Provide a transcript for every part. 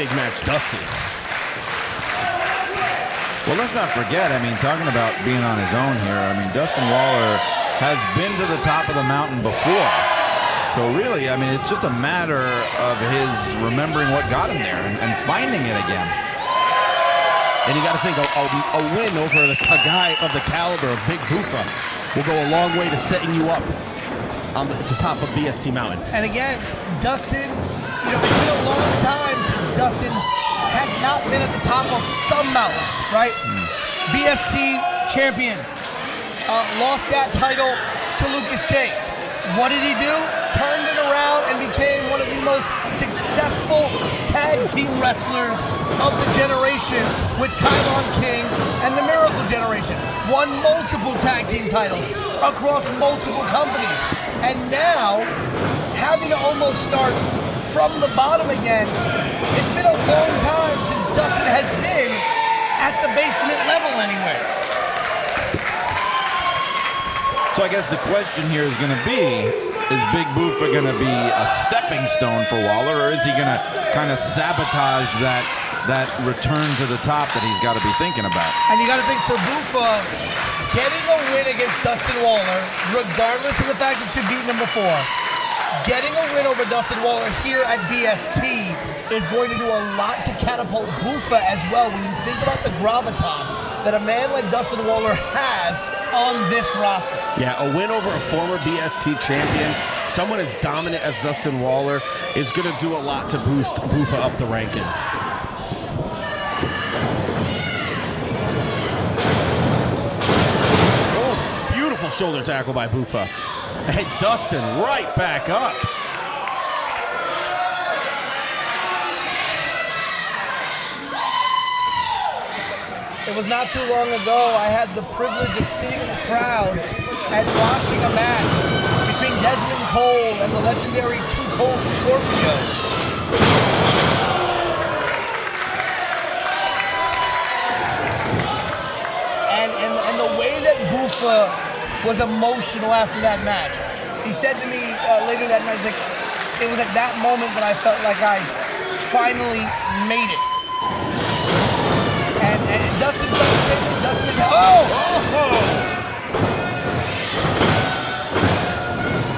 big match, Dustin. Well, let's not forget, I mean, talking about being on his own here, I mean, Dustin Waller has been to the top of the mountain before. So really, I mean, it's just a matter of his remembering what got him there and finding it again. And you got to think a win over a guy of the caliber of Big Boofa will go a long way to setting you up on the top of BST Mountain. And again, Dustin, you know, it's been a long time since Dustin has not been at the top of some mountain, right? BST champion, lost that title to Lucas Chase. What did he do? Turned it around and became one of the most successful tag team wrestlers of the generation with Kylon King and the Miracle Generation. Won multiple tag team titles across multiple companies. And now, having to almost start from the bottom again, it's been a long time since Dustin has been at the basement level anywhere. So I guess the question here is going to be, is Big Boofa going to be a stepping stone for Waller, or is he going to kind of sabotage that return to the top that he's got to be thinking about? And you got to think for Boofa, getting a win against Dustin Waller, regardless of the fact that you beat him before, getting a win over Dustin Waller here at BST is going to do a lot to catapult Boofa as well when you think about the gravitas that a man like Dustin Waller has on this roster. Yeah, a win over a former BST champion, someone as dominant as Dustin Waller, is going to do a lot to boost Boofa up the rankings. Oh, beautiful shoulder tackle by Boofa. And Dustin right back up. It was not too long ago I had the privilege of sitting in the crowd and watching a match between Desmond Cole and the legendary Too Cold Scorpio. And the way that Boofa was emotional after that match. He said to me later that night, like, it was at that moment that I felt like I finally made it. And Dustin felt the same thing. Dustin is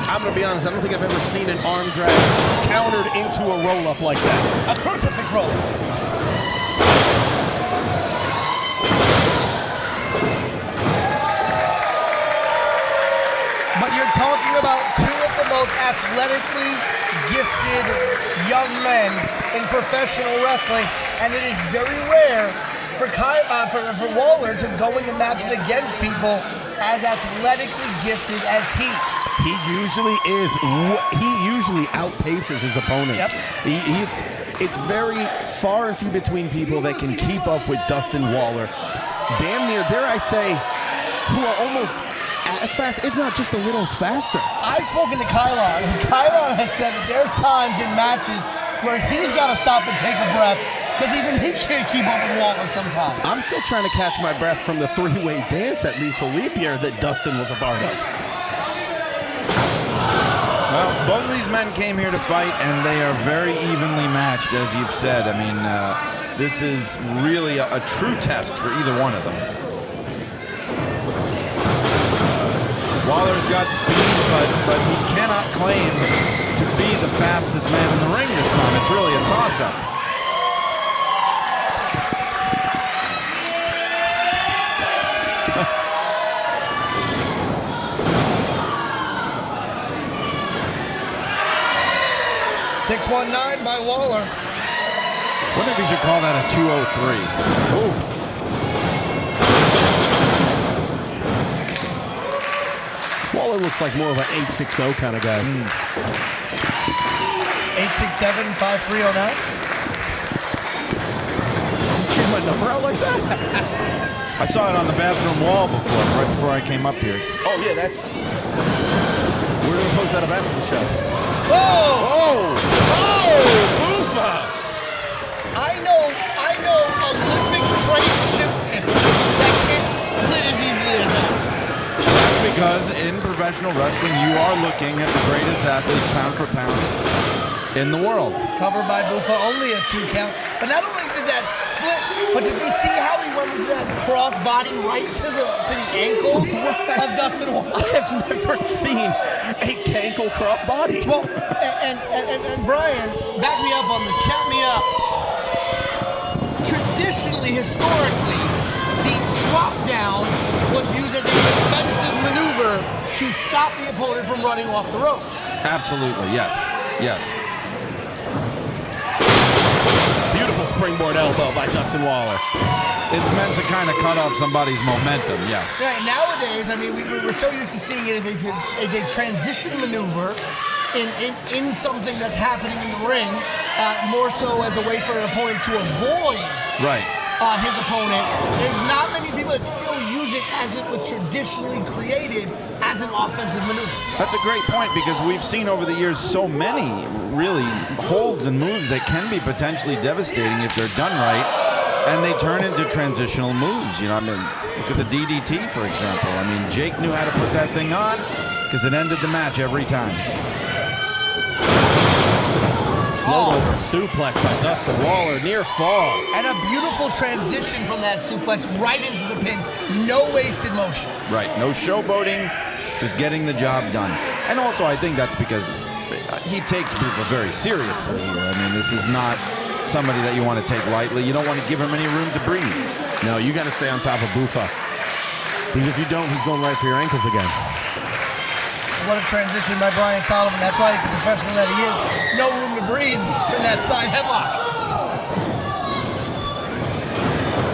I'm going to be honest, I don't think I've ever seen an arm drag countered into a roll-up like that. a crucifix roll. But you're talking about two of the most athletically gifted young men in professional wrestling, and it is very rare for Waller to go into matches against people as athletically gifted as he. He usually is. He usually outpaces his opponents. Yep. It's very far and few between people that can keep up with Dustin Waller. Damn near, dare I say, who are almost as fast, if not just a little faster. I've spoken to Kylon, and Kylon has said that there are times in matches where he's got to stop and take a breath because even he can't keep up with Waller sometimes. I'm still trying to catch my breath from the three-way dance at Lethal Leap Year that Dustin was a part of. Well, both of these men came here to fight, and they are very evenly matched, as you've said. I mean, this is really a true test for either one of them. Waller's got speed, but he cannot claim to be the fastest man in the ring this time. It's really a toss-up. .619 by Waller. Wonder if he should call that a 203. Ooh. Waller looks like more of an 860 kind of guy. 867-5309. Just give my number out like that? I saw it on the bathroom wall before, right before I came up here. Oh yeah, that's. We're gonna post that up after the show. Whoa! Oh, Boofa! I know Olympic trained gymnasts that can't split as easily as that. That's because in professional wrestling, you are looking at the greatest athlete pound for pound. in the world. Covered by Boofa, only a 2 count. But not only did that split, but did you see how he went with that cross-body right to the ankle of Dustin Waller? I've never seen a ankle crossbody. Well, and Brian, back me up on this, chat me up. Traditionally, historically, the drop down was used as a defensive maneuver to stop the opponent from running off the ropes. Absolutely, yes, yes. Beautiful springboard elbow by Dustin Waller. It's meant to kind of cut off somebody's momentum, yes. Right, nowadays, I mean, we're so used to seeing it as a transition maneuver in something that's happening in the ring, more so as a way for an opponent to avoid Right. His opponent. There's not many people that still use it as it was traditionally created as an offensive maneuver. That's a great point because we've seen over the years so many really holds and moves that can be potentially devastating if they're done right, and they turn into transitional moves. You know, I mean, look at the DDT, for example. I mean, Jake knew how to put that thing on because it ended the match every time. Float over suplex by Dustin Waller, near fall. And a beautiful transition from that suplex right into the pin. No wasted motion. Right, no showboating, just getting the job done. And also, I think that's because he takes Boofa very seriously here. I mean, this is not somebody that you want to take lightly. You don't want to give him any room to breathe. No, you got to stay on top of Boofa. Because if you don't, he's going right for your ankles again. What a transition by Brian Solomon. That's why he's the professional that he is. No room to breathe in that side headlock.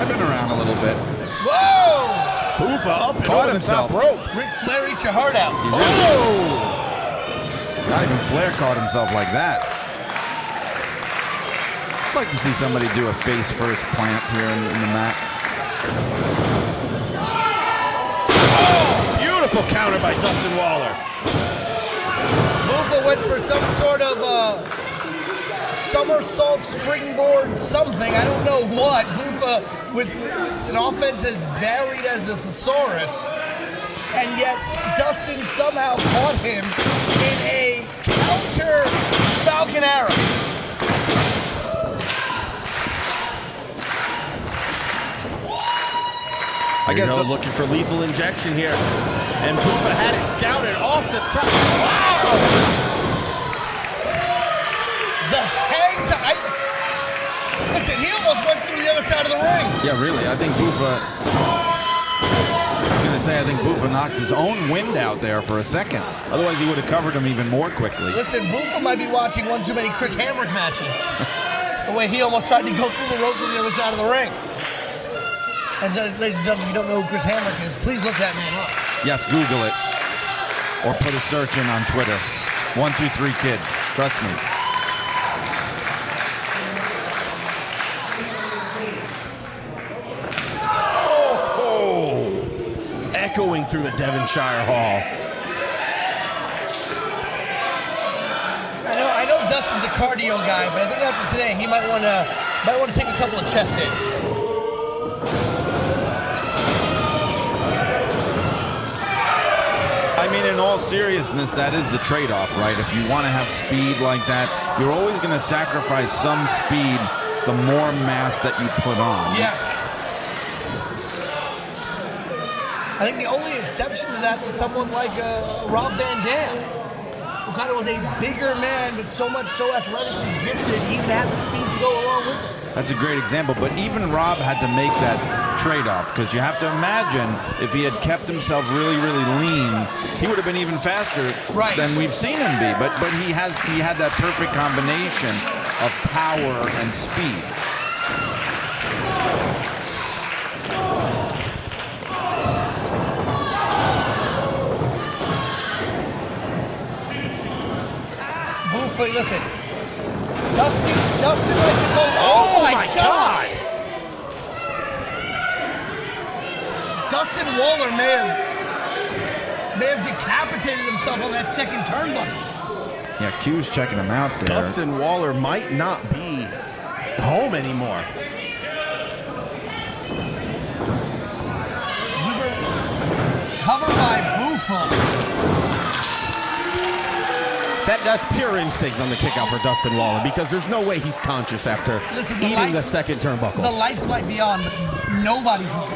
I've been around a little bit. Whoa! Boofa up and Caught over the top himself. rope. Ric Flair, eat your heart out. He really Oh! Not even Flair caught himself like that. I'd like to see somebody do a face-first plant here in the mat. Beautiful counter by Dustin Waller. Boofa went for some sort of somersault springboard something. I don't know what. Boofa with an offense as varied as a thesaurus. And yet Dustin somehow caught him in a counter Falcon Arrow. I guess Looking for lethal injection here. And Boofa had it scouted off the top. Wow! The hang time. Listen, he almost went through the other side of the ring. Yeah, really. I think Boofa. I think Boofa knocked his own wind out there for a second. Otherwise, he would have covered him even more quickly. Listen, Boofa might be watching one too many Chris Hamrick matches. The way he almost tried to go through the ropes on the other side of the ring. And ladies and gentlemen, if you don't know who Chris Hamrick is, please look that man up. Yes, Google it. Or put a search in on Twitter. 123 Kid. Trust me. Echoing through the Devonshire Hall. I know Dustin's a cardio guy, but I think after today he might want to take a couple of chest days. I mean, in all seriousness, that is the trade-off, right? If you want to have speed like that, you're always going to sacrifice some speed the more mass that you put on. Yeah. I think the only exception to that was someone like Rob Van Dam, who kind of was a bigger man, but so athletically gifted, he even had the speed to go along with it. That's a great example, but even Rob had to make that trade-off, because you have to imagine if he had kept himself really, really lean, he would have been even faster than we've seen him be. But he had that perfect combination of power and speed. Listen, Dustin likes to go. Oh my God! Dustin Waller may have decapitated himself on that second turnbuckle. Yeah, Q's checking him out there. Dustin Waller might not be home anymore. We were covered by Boofa. That's pure instinct on the kick out for Dustin Waller, because there's no way he's conscious after eating the second turnbuckle. The lights might be on, but nobody's on.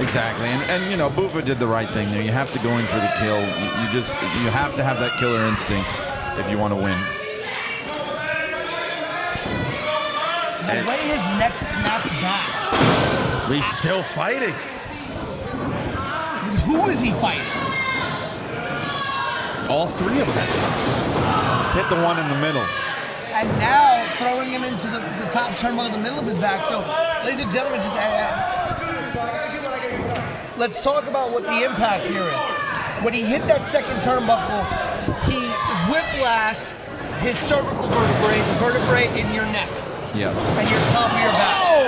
Exactly, and you know, Boofa did the right thing there. You have to go in for the kill. You have to have that killer instinct if you want to win. The way his neck snapped back. He's still fighting. Who is he fighting? All three of them. Hit the one in the middle. And now throwing him into the top turnbuckle in the middle of his back. So, ladies and gentlemen, just let's talk about what the impact here is. When he hit that second turnbuckle, he whiplashed his cervical vertebrae, the vertebrae in your neck. Yes. And your top of your back. Oh!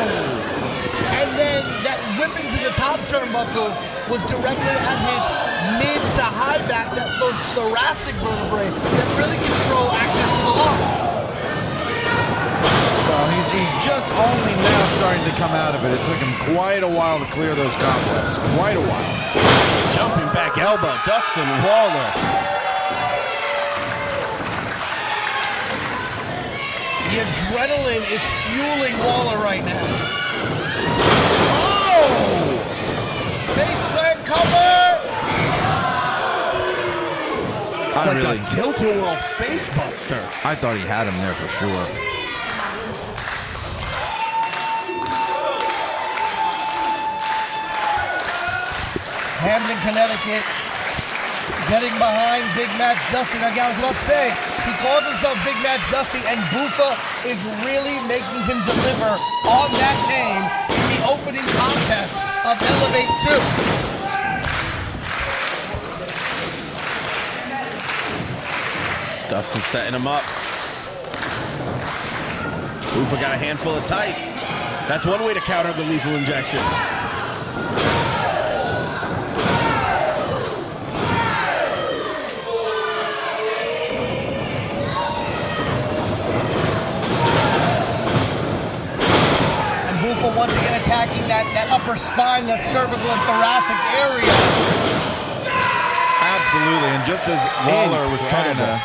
And then that whip into the top turnbuckle was directed at his mid to high back, those thoracic vertebrae that really control access to the lungs. Well, he's just only now starting to come out of it. It took him quite a while to clear those cobwebs. Quite a while. Jumping back elbow, Dustin Waller. The adrenaline is fueling Waller right now. Oh! Face plant cover! Like a tilt-a-whirl face buster. I thought he had him there for sure. Hamden, Connecticut, getting behind Big Match Dustin. Again, I was about to say, he calls himself Big Match Dusty, and Boofa is really making him deliver on that name in the opening contest of Elevate 2. Dustin setting him up. Boofa got a handful of tights. That's one way to counter the lethal injection. And Boofa once again attacking that upper spine, that cervical and thoracic area. Absolutely, and just as Waller was trying to,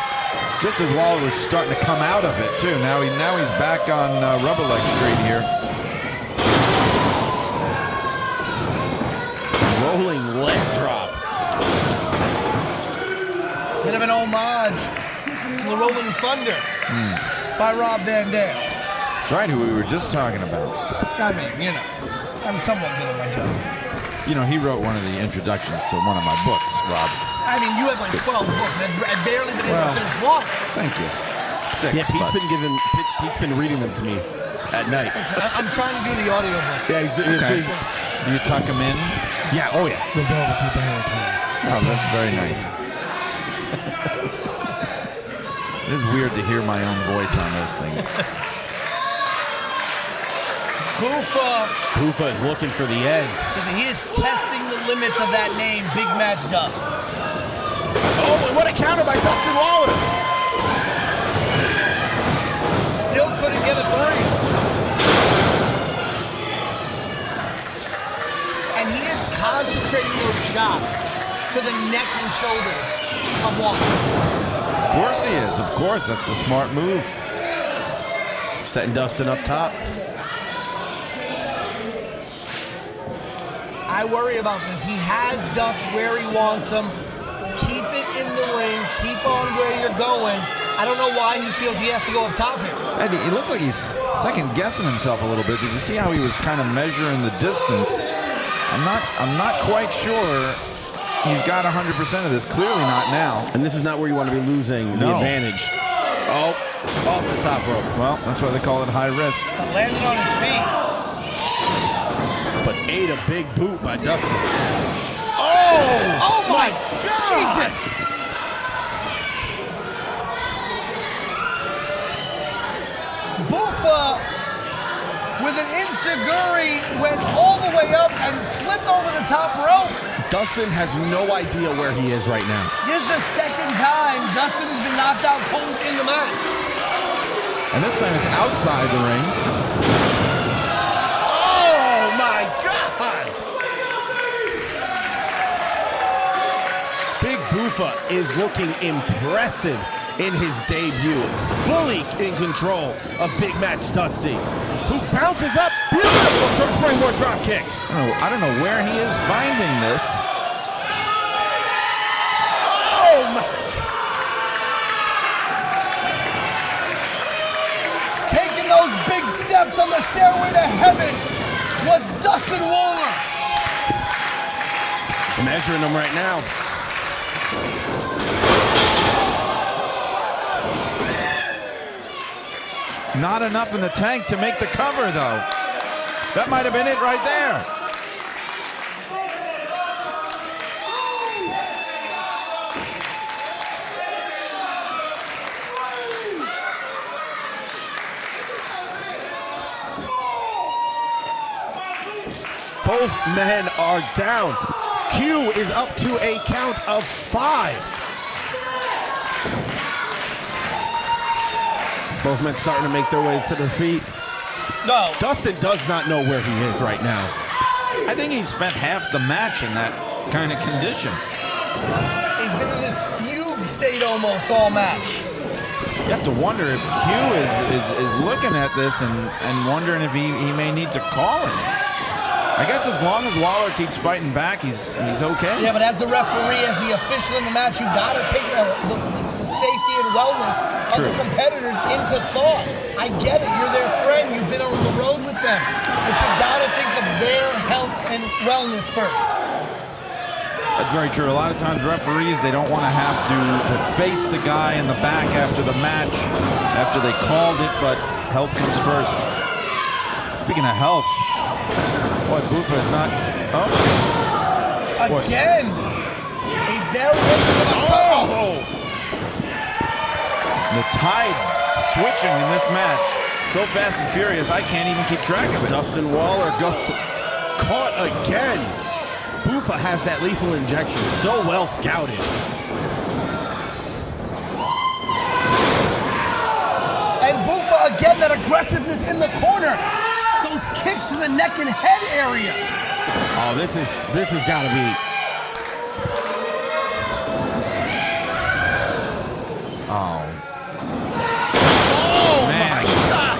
just as Waller was starting to come out of it too. Now he's back on rubber leg street here. Rolling leg drop. Bit of an homage to the Rolling Thunder by Rob Van Dam. That's right, who we were just talking about. I mean, you know, I'm somewhat good at my job. You know, he wrote one of the introductions to one of my books, Rob. I mean, you have like 12 books. I've barely been able to finish one. Thank you. 6. Yeah, but Pete's been reading them to me at night. I'm trying to do the audio book. Yeah, okay. Do you tuck him in? Yeah, oh yeah. The Velvet Band. Oh, that's very nice. It is weird to hear my own voice on those things. Boofa is looking for the end. He is testing the limits of that name, Big Match Dust. Oh, and what a counter by Dustin Waller. Still couldn't get a 3. And he is concentrating those shots to the neck and shoulders of Waller. Of course he is. Of course, that's the smart move. Setting Dustin up top. I worry about this. He has Dust where he wants him. Keep it in the ring. Keep on where you're going. I don't know why he feels he has to go up top here. And it looks like he's second guessing himself a little bit. Did you see how he was kind of measuring the distance? I'm not quite sure he's got 100% of this. Clearly not now. And this is not where you want to be losing the advantage. Oh, off the top rope. Well, that's why they call it high risk. But landed on his feet. But ate a big boot by Dustin. Oh my God! Jesus! Boofa with an enziguri went all the way up and flipped over the top rope. Dustin has no idea where he is right now. This is the second time Dustin has been knocked out cold in the match. And this time it's outside the ring. Oh my God! Big Boofa is looking impressive in his debut. Fully in control of Big Match Dusty, who bounces up. Beautiful springboard drop kick. I don't know where he is finding this. Oh my. Taking those big steps on the stairway to heaven was Dustin Waller. Measuring him right now. Not enough in the tank to make the cover, though. That might have been it right there. Both men are down. Q is up to a count of 5. Both men starting to make their ways to their feet. No. Dustin does not know where he is right now. I think he spent half the match in that kind of condition. He's been in this fugue state almost all match. You have to wonder if Q is looking at this and wondering if he may need to call it. I guess as long as Waller keeps fighting back, he's okay. Yeah, but as the referee, as the official in the match, you gotta take the safety and wellness of the competitors into thought. I get it, you're their friend, you've been on the road with them, but you gotta think of their health and wellness first. That's very true. A lot of times referees, they don't want to have to face the guy in the back after the match, after they called it, but health comes first. Speaking of health, boy, Boofa is not. Oh. Again, a variation of The tide switching in this match so fast and furious, I can't even keep track of it. Dustin Waller caught again. Boofa has that lethal injection so well scouted. And Boofa again, that aggressiveness in the corner. Those kicks to the neck and head area. Oh, this has got to be. Oh. Oh Man. my God!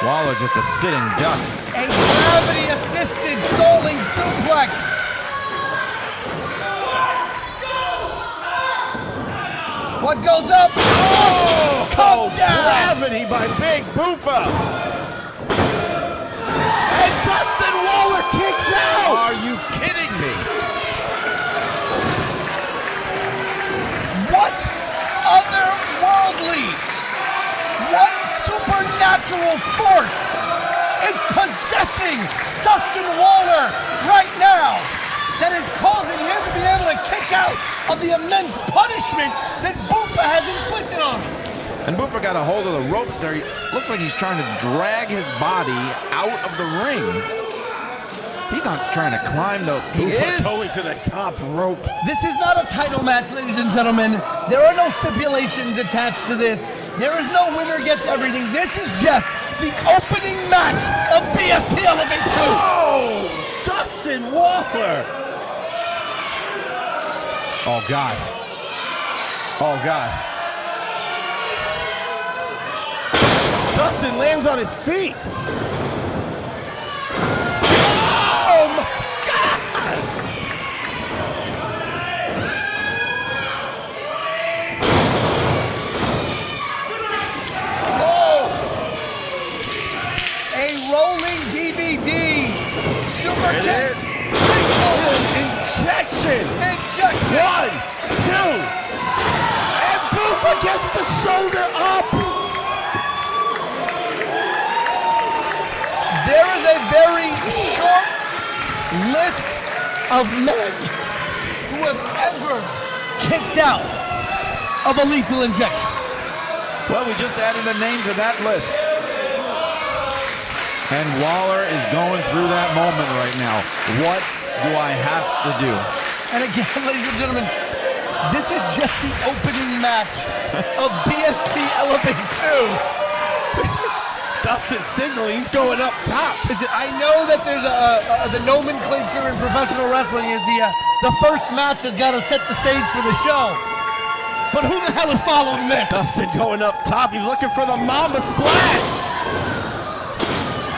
Waller just a sitting duck. A gravity-assisted stalling suplex. What goes up? Oh, come down. Gravity by Big Boofa. And Dustin Waller kicks out. Are you kidding me? What otherworldly, what supernatural force is possessing Dustin Waller right now that is causing him to be able to kick out of the immense punishment that Boofa has inflicted on him? And Boofa got a hold of the ropes there. He looks like he's trying to drag his body out of the ring. He's not trying to climb though. He is going to the top rope. This is not a title match, ladies and gentlemen. There are no stipulations attached to this. There is no winner gets everything. This is just the opening match of BST Elevate 2. Oh, Dustin Waller. Oh, God. Oh, God. Dustin lands on his feet. Oh, my God. Oh! A rolling DVD. Super kick. Injection. Injection. 1, 2. And Boofa gets the shoulder up. There is a very short list of men who have ever kicked out of a lethal injection. Well, we just added a name to that list. And Waller is going through that moment right now. What do I have to do? And again, ladies and gentlemen, this is just the opening match of BST Elevate 2. Dustin signaling, he's going up top. Listen, I know that there's the nomenclature in professional wrestling is the first match has got to set the stage for the show. But who the hell is following this? Dustin going up top. He's looking for the Mamba Splash.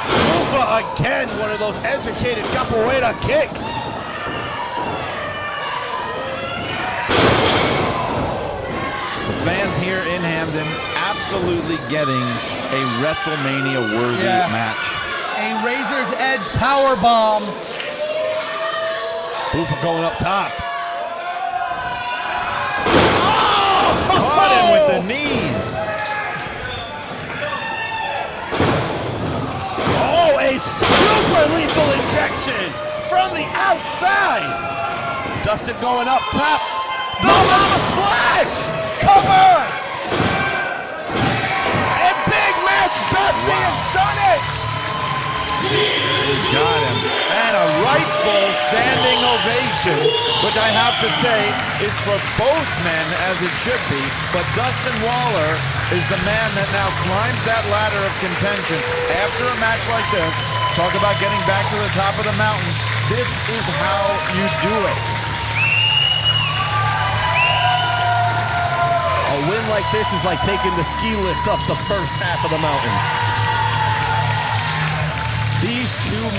Boofa again, one of those educated capoeira kicks. The fans here in Hamden absolutely getting a WrestleMania-worthy match. A Razor's Edge power bomb. Boofa going up top. Caught him with the knees. Oh, a super lethal injection from the outside. Dustin going up top. The Mama Splash. Cover. And big match. Dustin has done it. He's got him. And a rightful standing ovation, which I have to say is for both men as it should be. But Dustin Waller is the man that now climbs that ladder of contention after a match like this. Talk about getting back to the top of the mountain. This is how you do it. A win like this is like taking the ski lift up the first half of the mountain. These two men